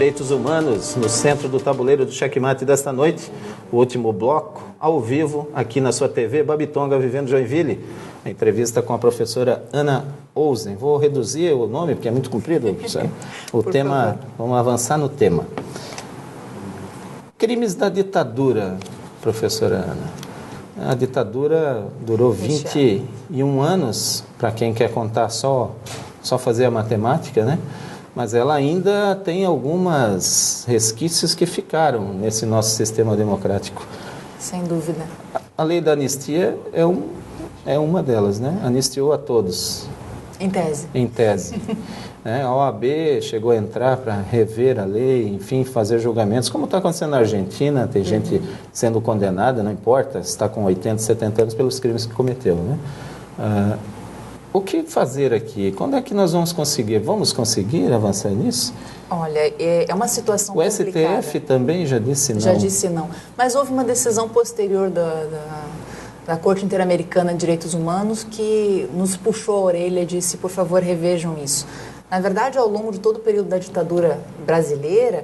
Direitos Humanos, no centro do tabuleiro do Checkmate desta noite, o último bloco, ao vivo, aqui na sua TV, Babitonga Vivendo Joinville, a entrevista com a professora Ana Ousen. Vou reduzir o nome, porque é muito comprido, professora. O tema, vamos avançar no tema. Crimes da ditadura, professora Ana. A ditadura durou 21 anos, para quem quer contar só fazer a matemática, né? Mas ela ainda tem algumas resquícios que ficaram nesse nosso sistema democrático. Sem dúvida. A lei da anistia é uma delas, né? Anistiou a todos. Em tese. Em tese. A OAB chegou a entrar para rever a lei, enfim, fazer julgamentos, como está acontecendo na Argentina, tem gente sendo condenada, não importa, se está com 80, 70 anos pelos crimes que cometeu, né? O que fazer aqui? Quando é que nós vamos conseguir? Vamos conseguir avançar nisso? Olha, é uma situação complicada. O STF também já disse não. Já disse não. Mas houve uma decisão posterior da Corte Interamericana de Direitos Humanos que nos puxou a orelha e disse, por favor, revejam isso. Na verdade, ao longo de todo o período da ditadura brasileira,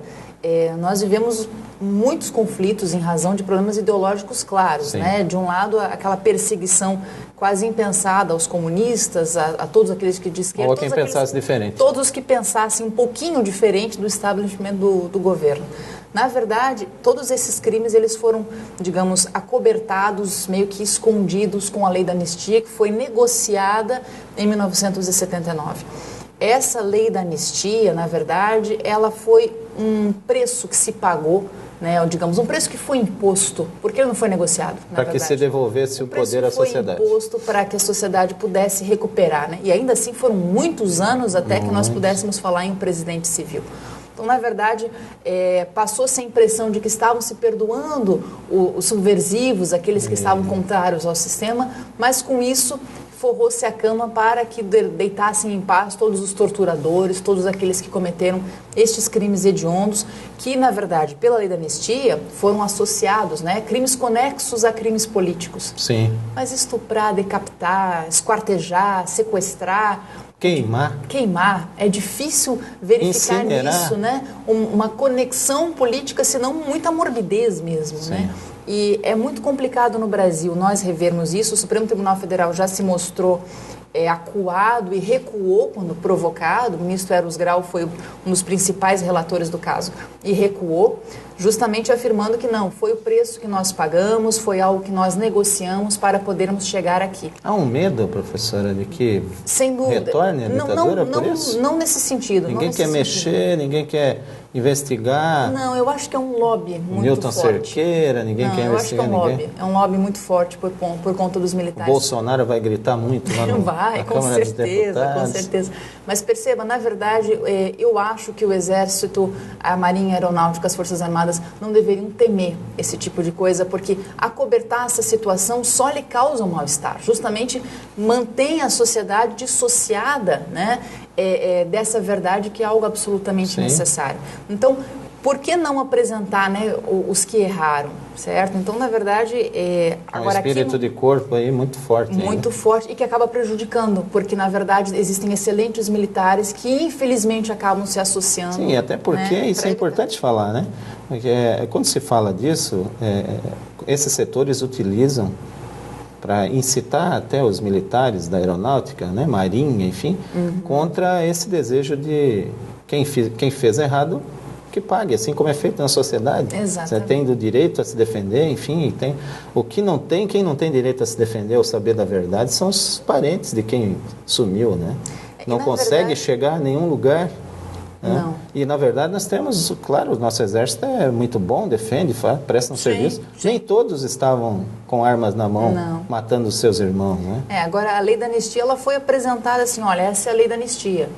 nós vivemos muitos conflitos em razão de problemas ideológicos claros, né? De um lado, aquela perseguição quase impensada aos comunistas, a todos aqueles que de esquerda... Ou a quem pensasse diferente. Todos os que pensassem um pouquinho diferente do establishment do governo. Na verdade, todos esses crimes eles foram, digamos, acobertados, meio que escondidos com a lei da anistia, que foi negociada em 1979. Essa lei da anistia, na verdade, ela foi um preço que se pagou, né, digamos, um preço que foi imposto, porque ele não foi negociado. Para que se devolvesse o poder à sociedade. Foi imposto para que a sociedade pudesse recuperar, né? E ainda assim foram muitos anos até que nós pudéssemos falar em um presidente civil. Então, na verdade, passou-se a impressão de que estavam se perdoando os subversivos, aqueles que estavam contrários ao sistema, mas com isso forrou-se a cama para que deitassem em paz todos os torturadores, todos aqueles que cometeram estes crimes hediondos, que, na verdade, pela lei da anistia, foram associados, né, crimes conexos a crimes políticos. Sim. Mas estuprar, decapitar, esquartejar, sequestrar... Queimar. É difícil verificar nisso, né, uma conexão política, senão muita morbidez mesmo, né? E é muito complicado no Brasil nós revermos isso. O Supremo Tribunal Federal já se mostrou acuado e recuou quando provocado. O ministro Eros Grau foi um dos principais relatores do caso e recuou, justamente afirmando que não, foi o preço que nós pagamos, foi algo que nós negociamos para podermos chegar aqui. Há um medo, professora, de que retorne a ditadura por isso? Não nesse sentido. Ninguém quer mexer, ninguém quer investigar. Não, eu acho que é um lobby muito Milton forte. Cerqueira, ninguém quer investigar. Eu acho que é um lobby. É um lobby muito forte por conta dos militares. O Bolsonaro vai gritar muito lá no Vai, com certeza. Mas perceba, na verdade, eu acho que o Exército, a Marinha Aeronáutica, as Forças Armadas não deveriam temer esse tipo de coisa, porque acobertar essa situação só lhe causa um mal-estar. Justamente mantém a sociedade dissociada, né, dessa verdade que é algo absolutamente necessário. Então, por que não apresentar, né, os que erraram, certo? Então, na verdade... agora, um espírito de corpo aí muito forte. Muito forte e que acaba prejudicando, porque, na verdade, existem excelentes militares que, infelizmente, acabam se associando. Sim, até porque, né, isso é importante falar, né? Porque, quando se fala disso, esses setores utilizam para incitar até os militares da aeronáutica, né, marinha, enfim, contra esse desejo de quem fez errado que pague, assim como é feito na sociedade. Exatamente. Você tem o direito a se defender, enfim, tem o que não tem, quem não tem direito a se defender ou saber da verdade são os parentes de quem sumiu, né? Não consegue chegar a nenhum lugar. Né? Não. E, na verdade, nós temos, claro, o nosso exército é muito bom, defende, presta um serviço. Nem todos estavam com armas na mão, matando os seus irmãos, né? Agora, a lei da anistia, ela foi apresentada assim, olha, essa é a lei da anistia.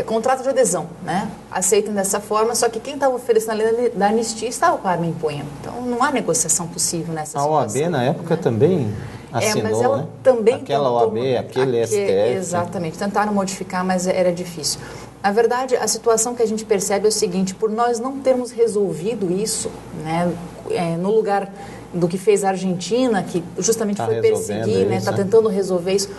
Contrato de adesão, né? Aceitam dessa forma, só que quem estava oferecendo a lei da anistia estava com a arma em punho. Então, não há negociação possível nessa situação. A OAB, na época, também assinou, mas ela né? também aquela OAB, aquele STF. Exatamente, tentaram modificar, mas era difícil. Na verdade, a situação que a gente percebe é o seguinte, por nós não termos resolvido isso, né, no lugar do que fez a Argentina, que justamente foi perseguir, né, está tentando resolver isso,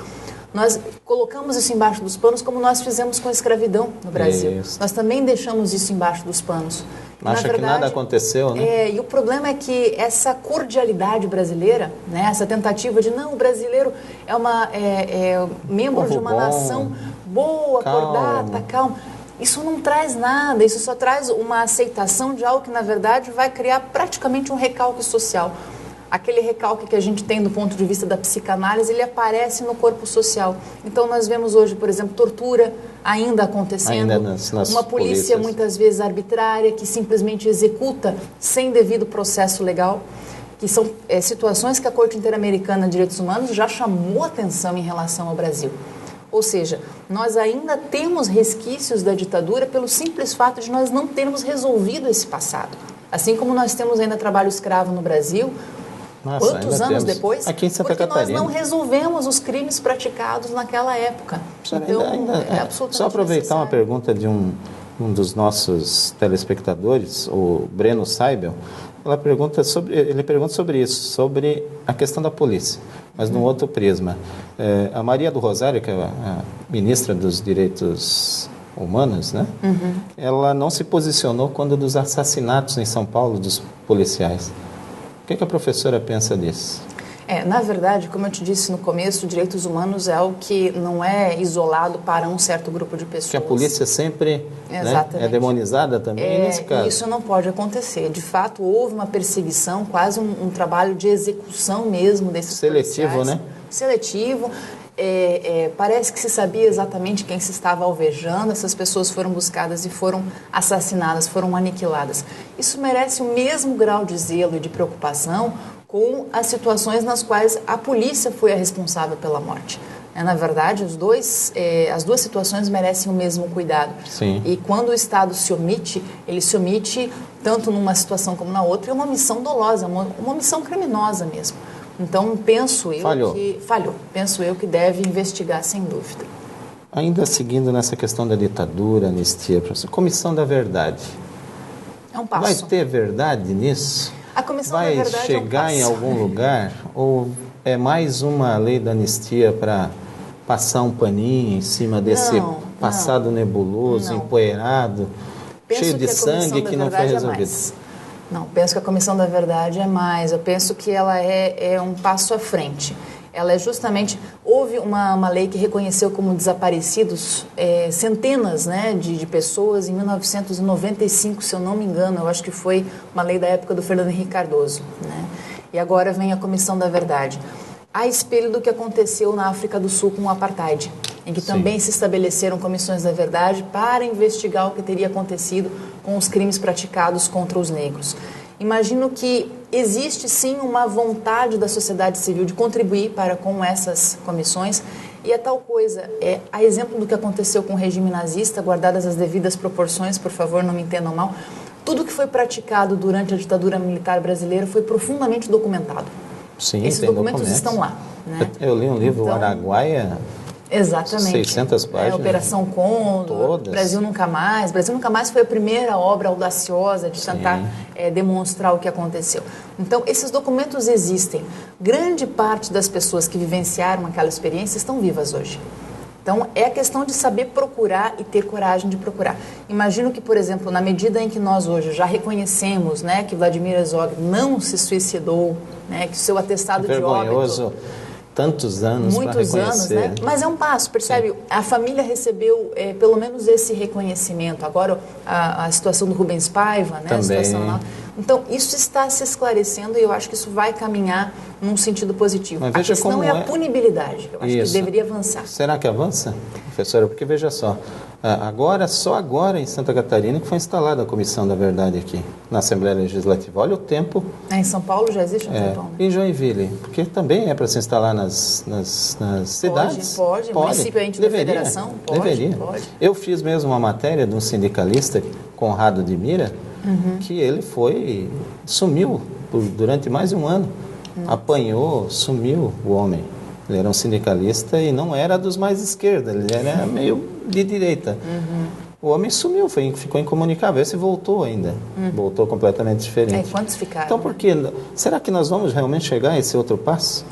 nós colocamos isso embaixo dos panos como nós fizemos com a escravidão no Brasil. Isso. Nós também deixamos isso embaixo dos panos. Acha que nada aconteceu, né? E o problema é que essa cordialidade brasileira, né, essa tentativa de, não, o brasileiro é membro de uma nação boa, acordada, calma. Isso não traz nada, isso só traz uma aceitação de algo que, na verdade, vai criar praticamente um recalque social. Aquele recalque que a gente tem do ponto de vista da psicanálise, ele aparece no corpo social. Então, nós vemos hoje, por exemplo, tortura ainda acontecendo, uma polícia muitas vezes arbitrária, que simplesmente executa sem devido processo legal, que são situações que a Corte Interamericana de Direitos Humanos já chamou atenção em relação ao Brasil. Ou seja, nós ainda temos resquícios da ditadura pelo simples fato de nós não termos resolvido esse passado. Assim como nós temos ainda trabalho escravo no Brasil, quantos anos depois? Aqui em Santa porque Catarina. Nós não resolvemos os crimes praticados naquela época. Então, é absolutamente só aproveitar necessário. uma pergunta de um dos nossos telespectadores, o Breno Seibel. Ele pergunta sobre isso, sobre a questão da polícia, mas num outro prisma. A Maria do Rosário, que é a ministra dos Direitos Humanos, né? Ela não se posicionou quando dos assassinatos em São Paulo dos policiais. O que a professora pensa disso? Na verdade, como eu te disse no começo, direitos humanos é algo que não é isolado para um certo grupo de pessoas. Que a polícia sempre, né, é demonizada também nesse caso. Isso não pode acontecer. De fato, houve uma perseguição, quase um trabalho de execução mesmo desses seletivo, policiais. Né? Seletivo. Parece que se sabia exatamente quem se estava alvejando, essas pessoas foram buscadas e foram assassinadas, foram aniquiladas. Isso merece o mesmo grau de zelo e de preocupação com as situações nas quais a polícia foi a responsável pela morte. Na verdade, as duas situações merecem o mesmo cuidado. Sim. E quando o Estado se omite, ele se omite tanto numa situação como na outra, é uma omissão dolosa, uma omissão criminosa mesmo. Então, penso eu que deve investigar, sem dúvida. Ainda seguindo nessa questão da ditadura, anistia, professor, Comissão da Verdade. É um passo. Vai ter verdade nisso? A Comissão da Verdade vai chegar em algum lugar? Ou é mais uma lei da anistia para passar um paninho em cima desse passado nebuloso, empoeirado, cheio de sangue que não foi resolvido? Não, penso que a Comissão da Verdade é mais. Eu penso que ela é um passo à frente. Ela é justamente... Houve uma lei que reconheceu como desaparecidos centenas, né, de pessoas em 1995, se eu não me engano. Eu acho que foi uma lei da época do Fernando Henrique Cardoso, né? E agora vem a Comissão da Verdade. A espelho do que aconteceu na África do Sul com o Apartheid, em que também se estabeleceram comissões da verdade para investigar o que teria acontecido com os crimes praticados contra os negros. Imagino que existe sim uma vontade da sociedade civil de contribuir com essas comissões, e é tal coisa, a exemplo do que aconteceu com o regime nazista, guardadas as devidas proporções, por favor, não me entendam mal, tudo que foi praticado durante a ditadura militar brasileira foi profundamente documentado. Sim, esses documentos estão lá. Né? Eu li um livro, então, Araguaia, exatamente. 600 páginas. Operação Condor, Brasil Nunca Mais. Brasil Nunca Mais foi a primeira obra audaciosa de tentar demonstrar o que aconteceu. Então, esses documentos existem. Grande parte das pessoas que vivenciaram aquela experiência estão vivas hoje. Então, é a questão de saber procurar e ter coragem de procurar. Imagino que, por exemplo, na medida em que nós hoje já reconhecemos, né, que Vladimir Herzog não se suicidou, né, que o seu atestado de óbito... Tantos anos para reconhecer. Muitos anos, né? Mas é um passo, percebe? Sim. A família recebeu pelo menos esse reconhecimento. Agora, a situação do Rubens Paiva, né? Também. A situação... Então, isso está se esclarecendo e eu acho que isso vai caminhar num sentido positivo. Mas a questão é a punibilidade. Eu acho que deveria avançar. Será que avança, professora? Porque, veja só, só agora em Santa Catarina que foi instalada a Comissão da Verdade aqui, na Assembleia Legislativa. Olha o tempo. Em São Paulo já existe um tempão, né? Em Joinville, porque também é para se instalar nas cidades. Pode. O município é ente da federação? Deveria. Eu fiz mesmo uma matéria de um sindicalista, Conrado de Mira, que ele sumiu durante mais de um ano. Apanhou, sumiu o homem. Ele era um sindicalista e não era dos mais esquerda, ele era meio de direita. O homem sumiu, ficou incomunicável. Esse voltou ainda. Voltou completamente diferente. Quantos ficaram? Então, por que? Será que nós vamos realmente chegar a esse outro passo?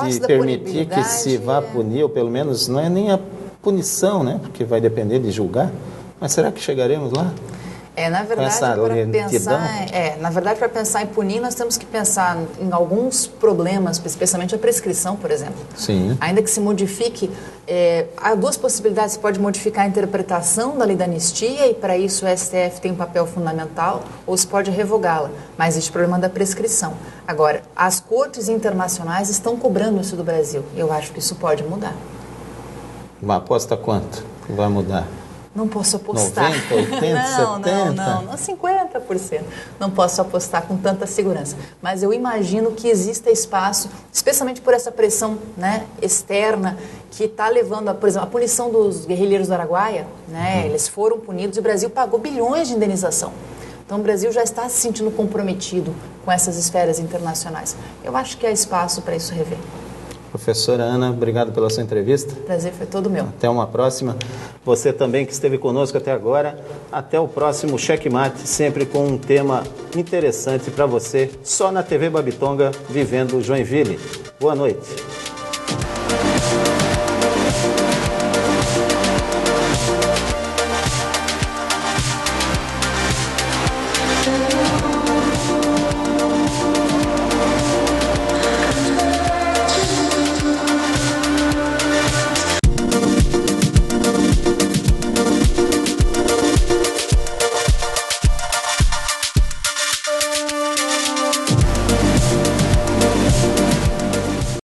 de permitir que se vá punir, ou pelo menos não é nem a punição, né? Porque vai depender de julgar. Mas será que chegaremos lá? Na verdade, para pensar em punir, nós temos que pensar em alguns problemas, especialmente a prescrição, por exemplo. Sim. Ainda que se modifique, há duas possibilidades. Você pode modificar a interpretação da lei da anistia e, para isso, o STF tem um papel fundamental, ou se pode revogá-la. Mas existe o problema da prescrição. Agora, as cortes internacionais estão cobrando isso do Brasil. Eu acho que isso pode mudar. Uma aposta quanto vai mudar? Não posso apostar. 90, 80, 70? Não, 50%. Não posso apostar com tanta segurança. Mas eu imagino que exista espaço, especialmente por essa pressão, né, externa, que está levando, por exemplo, a punição dos guerrilheiros do Araguaia, né, eles foram punidos e o Brasil pagou bilhões de indenização. Então o Brasil já está se sentindo comprometido com essas esferas internacionais. Eu acho que há espaço para isso rever. Professora Ana, obrigado pela sua entrevista. Prazer foi todo meu. Até uma próxima. Você também que esteve conosco até agora. Até o próximo Checkmate, sempre com um tema interessante para você, só na TV Babitonga, vivendo Joinville. Boa noite.